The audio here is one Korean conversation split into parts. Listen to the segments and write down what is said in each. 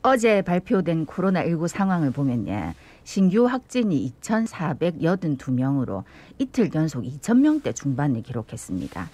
어제 발표된 코로나19 상황을 보면요. 신규 확진이 2,482명으로 이틀 연속 2,000명대 중반을 기록했습니다.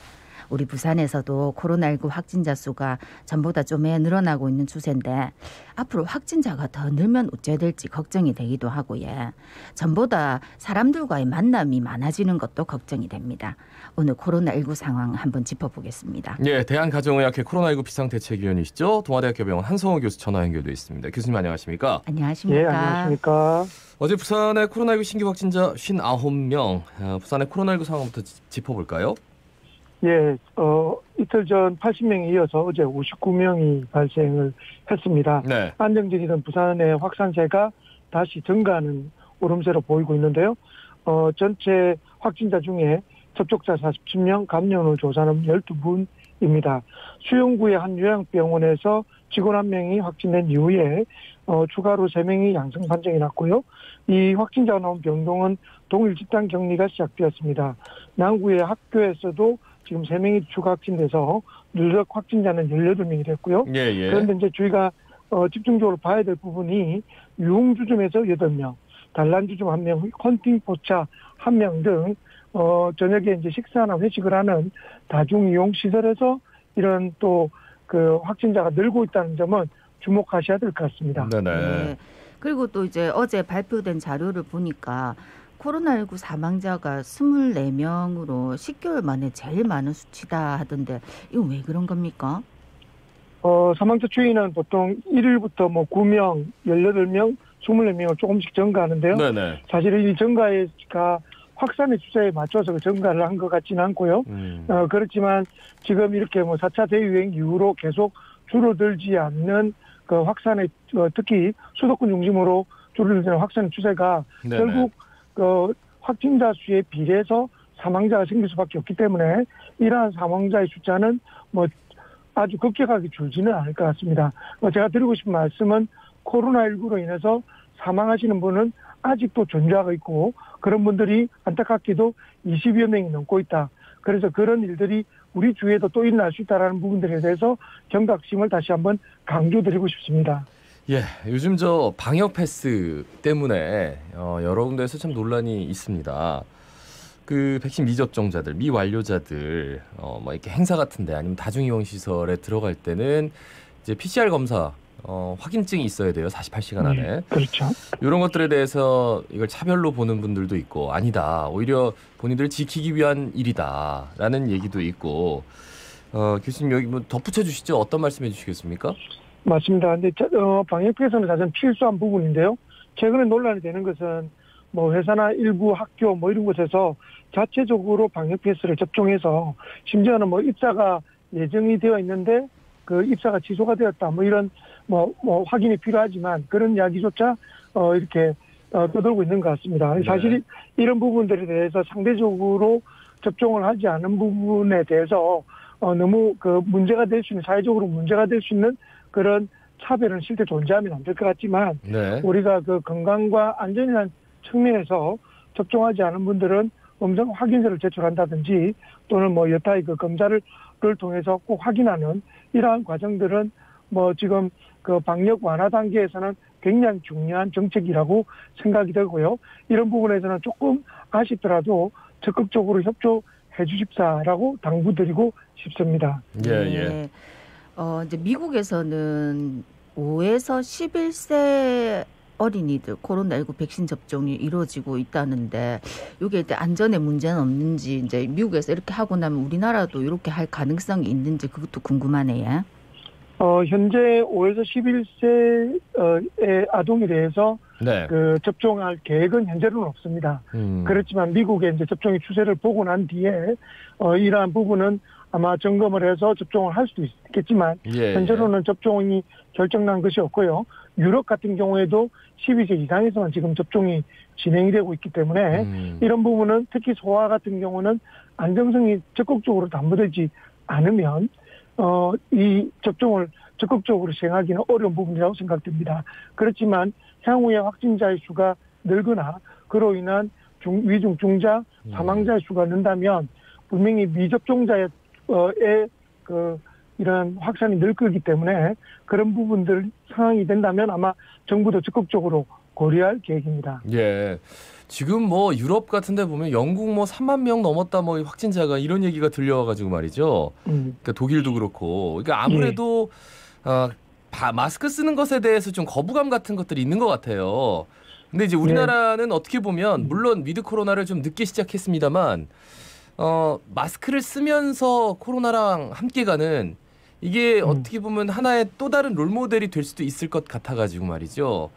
우리 부산에서도 코로나19 확진자 수가 전보다 좀 늘어나고 있는 추세인데 앞으로 확진자가 더 늘면 어째 될지 걱정이 되기도 하고요. 전보다 사람들과의 만남이 많아지는 것도 걱정이 됩니다. 오늘 코로나19 상황 한번 짚어보겠습니다. 예, 대한가정의학회 코로나19 비상대책위원이시죠. 동아대학교 병원 한성호 교수 전화 연결돼 있습니다. 교수님 안녕하십니까? 안녕하십니까? 예, 안녕하십니까? 어제 부산의 코로나19 신규 확진자 59명. 부산의 코로나19 상황부터 짚어볼까요? 예, 이틀 전 80명에 이어서 어제 59명이 발생을 했습니다. 네. 안정적이던 부산의 확산세가 다시 증가하는 오름세로 보이고 있는데요. 전체 확진자 중에 접촉자 47명, 감염을 조사하는 12분입니다. 수영구의 한 요양병원에서 직원 1명이 확진된 이후에 추가로 3명이 양성 판정이 났고요. 이 확진자가 나온 병동은 동일 집단 격리가 시작되었습니다. 남구의 학교에서도 지금 3명이 추가 확진돼서 누적 확진자는 18명이 됐고요. 예. 그런데 이제 저희가 집중적으로 봐야 될 부분이 유흥주점에서 8명, 단란주점 1명, 헌팅포차 1명 등 저녁에 이제 식사나 회식을 하는 다중이용시설에서 이런 또 그 확진자가 늘고 있다는 점은 주목하셔야 될 것 같습니다. 네네. 네. 그리고 또 이제 어제 발표된 자료를 보니까 코로나19 사망자가 24명으로 10개월 만에 제일 많은 수치다 하던데 이건 왜 그런 겁니까? 사망자 추이는 보통 1일부터 9명, 18명, 24명을 조금씩 증가하는데요. 네네. 사실 이 증가가 확산의 추세에 맞춰서 증가를 한 것 같지는 않고요. 그렇지만 지금 이렇게 4차 대유행 이후로 계속 줄어들지 않는 그 확산의 특히 수도권 중심으로 줄어드는 확산의 추세가 네네. 결국 확진자 수에 비례해서 사망자가 생길 수밖에 없기 때문에 이러한 사망자의 숫자는 아주 급격하게 줄지는 않을 것 같습니다. 제가 드리고 싶은 말씀은 코로나19로 인해서 사망하시는 분은 아직도 존재하고 있고 그런 분들이 안타깝게도 20여 명이 넘고 있다. 그래서 그런 일들이 우리 주위에도 또 일어날 수 있다는 부분들에 대해서 경각심을 다시 한번 강조드리고 싶습니다. 예, 요즘 저 방역 패스 때문에 여러 군데에서 참 논란이 있습니다. 그 백신 미접종자들, 미완료자들 이렇게 행사 같은데 아니면 다중이용 시설에 들어갈 때는 이제 PCR 검사 확인증이 있어야 돼요. 48시간 안에. 그렇죠. 이런 것들에 대해서 이걸 차별로 보는 분들도 있고 아니다. 오히려 본인들을 지키기 위한 일이다라는 얘기도 있고 교수님 여기 덧붙여 주시죠. 어떤 말씀해 주시겠습니까? 맞습니다. 근데 방역패스는 사실 필수한 부분인데요. 최근에 논란이 되는 것은 회사나 일부 학교 이런 곳에서 자체적으로 방역패스를 접종해서 심지어는 입사가 예정이 되어 있는데 그 입사가 취소가 되었다. 이런 확인이 필요하지만 그런 이야기조차 이렇게 떠돌고 있는 것 같습니다. 네. 사실 이런 부분들에 대해서 상대적으로 접종을 하지 않은 부분에 대해서 너무 문제가 될 수 있는 사회적으로 문제가 될 수 있는 그런 차별은 실제 존재하면 안 될 것 같지만 네. 우리가 건강과 안전이라는 측면에서 접종하지 않은 분들은 음성 확인서를 제출한다든지 또는 여타의 검사를 통해서 꼭 확인하는 이러한 과정들은 지금 방역 완화 단계에서는 굉장히 중요한 정책이라고 생각이 되고요. 이런 부분에서는 조금 아쉽더라도 적극적으로 협조해 주십사라고 당부드리고 싶습니다. 예. 이제 미국에서는 5에서 11세 어린이들 코로나19 백신 접종이 이루어지고 있다는데 이게 이제 안전에 문제는 없는지 이제 미국에서 이렇게 하고 나면 우리나라도 이렇게 할 가능성이 있는지 그것도 궁금하네요. 현재 5에서 11세의 아동에 대해서 네. 접종할 계획은 현재로는 없습니다. 그렇지만 미국의 이제 접종의 추세를 보고 난 뒤에 이러한 부분은 아마 점검을 해서 접종을 할 수도 있겠지만 현재로는 접종이 결정난 것이 없고요. 유럽 같은 경우에도 12세 이상에서만 지금 접종이 진행이 되고 있기 때문에 이런 부분은 특히 소아 같은 경우는 안정성이 적극적으로 담보되지 않으면 이 접종을 적극적으로 시행하기는 어려운 부분이라고 생각됩니다. 그렇지만 향후에 확진자의 수가 늘거나 그로 인한 이런 확산이 늘 거기 때문에 그런 부분들 상황이 된다면 아마 정부도 적극적으로 고려할 계획입니다. 예. 지금 뭐 유럽 같은 데 보면 영국 뭐 3만 명 넘었다 뭐 확진자가 이런 얘기가 들려와가지고 말이죠. 그러니까 독일도 그렇고. 그러니까 아무래도 마스크 쓰는 것에 대해서 좀 거부감 같은 것들이 있는 것 같아요. 근데 이제 우리나라는 어떻게 보면 물론 위드 코로나를 좀 늦게 시작했습니다만 마스크를 쓰면서 코로나랑 함께 가는 이게 어떻게 보면 하나의 또 다른 롤모델이 될 수도 있을 것 같아가지고 말이죠.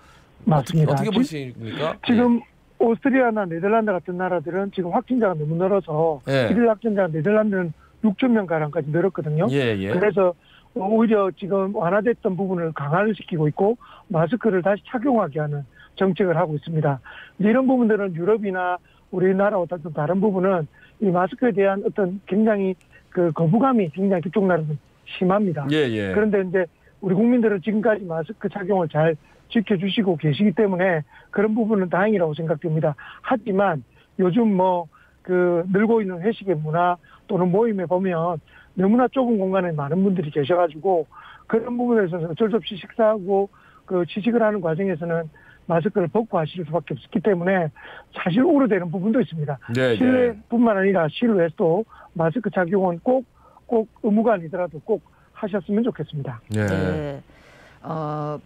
맞습니다. 어떻게 보십니까? 지금 오스트리아나 네덜란드 같은 나라들은 지금 확진자가 너무 늘어서 일일 확진자가 네덜란드는 6천 명 가량까지 늘었거든요. 그래서 오히려 지금 완화됐던 부분을 강화를 시키고 있고 마스크를 다시 착용하게 하는 정책을 하고 있습니다. 이런 부분들은 유럽이나 우리나라와 좀 다른 부분은 이 마스크에 대한 어떤 굉장히 그 거부감이 굉장히 그쪽 나라는 심합니다. 그런데 이제 우리 국민들은 지금까지 마스크 착용을 잘 지켜주시고 계시기 때문에 그런 부분은 다행이라고 생각됩니다. 하지만 요즘 뭐 그 늘고 있는 회식의 문화 또는 모임에 보면 너무나 좁은 공간에 많은 분들이 계셔가지고 그런 부분에서 어쩔 수 없이 식사하고 그 취식을 하는 과정에서는 마스크를 벗고 하실 수밖에 없기 때문에 사실 우려되는 부분도 있습니다. 실내뿐만 아니라 실외에도 마스크 착용은 꼭 의무가 아니더라도 꼭 하셨으면 좋겠습니다.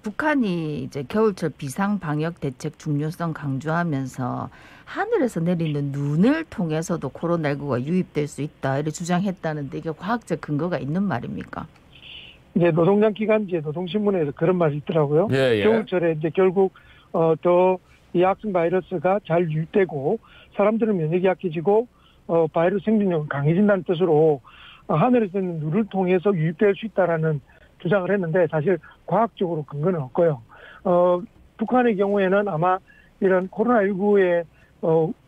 북한이 이제 겨울철 비상 방역 대책 중요성 강조하면서 하늘에서 내리는 눈을 통해서도 코로나19가 유입될 수 있다 이렇게 주장했다는데 이게 과학적 근거가 있는 말입니까? 이제 노동장 기간지에 노동신문에서 그런 말이 있더라고요. 겨울철에 이제 결국 더 이 악성 바이러스가 잘 유입되고 사람들은 면역이 약해지고 바이러스 생존력이 강해진다는 뜻으로 하늘에서 있는 눈을 통해서 유입될 수 있다라는 주장을 했는데 사실 과학적으로 근거는 없고요. 북한의 경우에는 아마 이런 코로나19의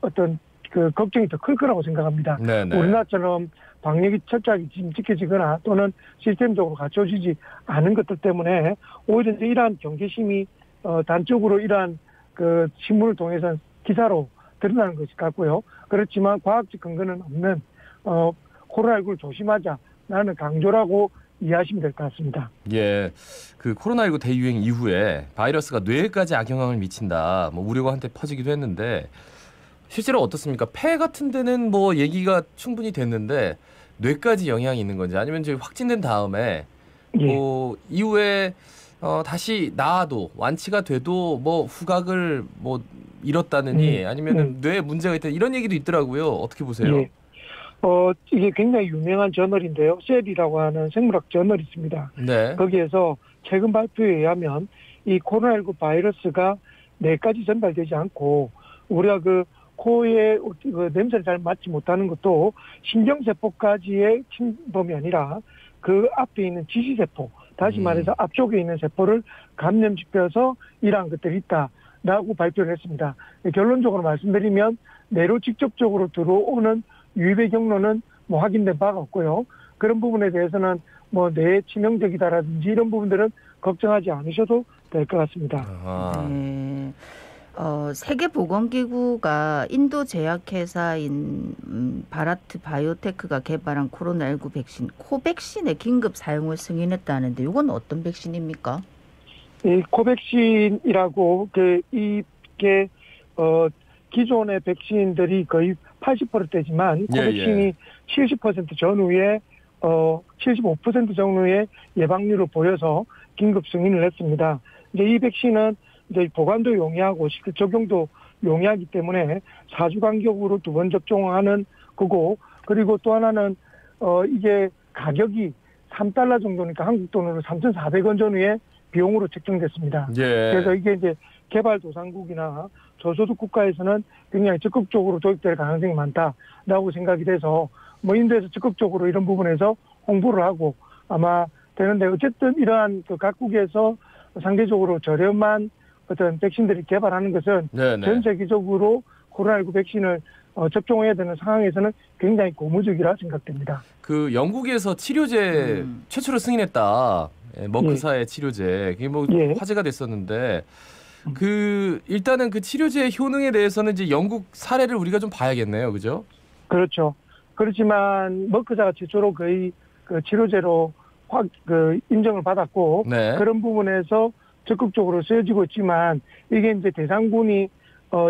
어떤 그 걱정이 더 클 거라고 생각합니다. 우리나라처럼 방역이 철저하게 지켜지거나 또는 시스템적으로 갖춰지지 않은 것들 때문에 오히려 이제 이러한 경계심이 단적으로 이러한 그 신문을 통해서 기사로 드러나는 것이 같고요. 그렇지만 과학적 근거는 없는 코로나19를 조심하자라는 강조라고 이해하시면 될 것 같습니다. 그 코로나19 대유행 이후에 바이러스가 뇌에까지 악영향을 미친다. 뭐 우려가 한때 퍼지기도 했는데 실제로 어떻습니까? 폐 같은 데는 뭐 얘기가 충분히 됐는데 뇌까지 영향이 있는 건지 아니면 이제 확진된 다음에 뭐 이후에 다시 나아도 완치가 돼도 뭐 후각을 뭐 잃었다느니 아니면은 뇌에 문제가 있다 이런 얘기도 있더라고요. 어떻게 보세요? 이게 굉장히 유명한 저널인데요. 셀이라고 하는 생물학 저널이 있습니다. 거기에서 최근 발표에 의하면 이 코로나19 바이러스가 뇌까지 전달되지 않고 우리가 그 코에 그 냄새를 잘 맡지 못하는 것도 신경세포까지의 침범이 아니라 그 앞에 있는 지시세포, 다시 말해서 앞쪽에 있는 세포를 감염시켜서 이러한 것들이 있다라고 발표를 했습니다. 결론적으로 말씀드리면 뇌로 직접적으로 들어오는 유입의 경로는 뭐 확인된 바가 없고요. 그런 부분에 대해서는 뭐 뇌에 치명적이다라든지 이런 부분들은 걱정하지 않으셔도 될 것 같습니다. 세계보건기구가 인도 제약회사인 바라트 바이오테크가 개발한 코로나19 백신 코백신의 긴급 사용을 승인했다는데 이건 어떤 백신입니까? 이 코백신이라고 이게 기존의 백신들이 거의 80%대지만 코백신이 70% 전후에 75% 전후의 예방률을 보여서 긴급 승인을 했습니다. 이제 이 백신은 이제 보관도 용이하고 실제 적용도 용이하기 때문에 4주 간격으로 2번 접종하는 거고 그리고 또 하나는 이게 가격이 $3 정도니까 한국 돈으로 3,400원 전후에 비용으로 책정됐습니다. 그래서 이게 이제 개발도상국이나 저소득 국가에서는 굉장히 적극적으로 도입될 가능성이 많다라고 생각이 돼서 뭐 인도에서 적극적으로 이런 부분에서 홍보를 하고 아마 되는데 어쨌든 이러한 그 각국에서 상대적으로 저렴한 어떤 백신들이 개발하는 것은 전 세계적으로 코로나19 백신을 접종해야 되는 상황에서는 굉장히 고무적이라 생각됩니다. 그 영국에서 치료제 최초로 승인했다. 머크사의 치료제. 그게 뭐 화제가 됐었는데 그 일단은 그 치료제의 효능에 대해서는 이제 영국 사례를 우리가 좀 봐야겠네요. 그죠? 그렇죠. 그렇지만 머크사가 최초로 거의 그 치료제로 인정을 받았고 네. 그런 부분에서 적극적으로 쓰여지고 있지만 이게 이제 대상군이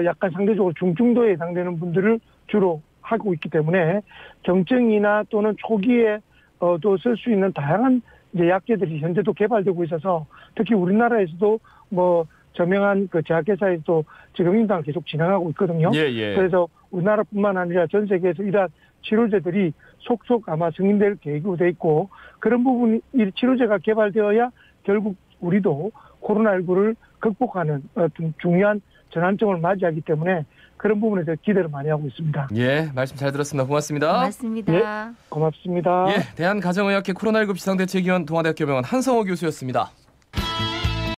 약간 상대적으로 중증도에 해당되는 분들을 주로 하고 있기 때문에 경증이나 또는 초기에 또 쓸 수 있는 다양한 이제 약제들이 현재도 개발되고 있어서 특히 우리나라에서도 뭐 저명한 그 제약회사에서도 지금 임상을 계속 진행하고 있거든요. 예. 그래서 우리나라뿐만 아니라 전 세계에서 이러한 치료제들이 속속 아마 승인될 계획으로 돼 있고 그런 부분이 이 치료제가 개발되어야 결국 우리도 코로나19를 극복하는 어떤 중요한 전환점을 맞이하기 때문에 그런 부분에 대해서 기대를 많이 하고 있습니다. 예, 말씀 잘 들었습니다. 고맙습니다. 고맙습니다. 예, 고맙습니다. 예, 대한가정의학회 코로나19 비상대책위원 동아대학교 병원 한성호 교수였습니다.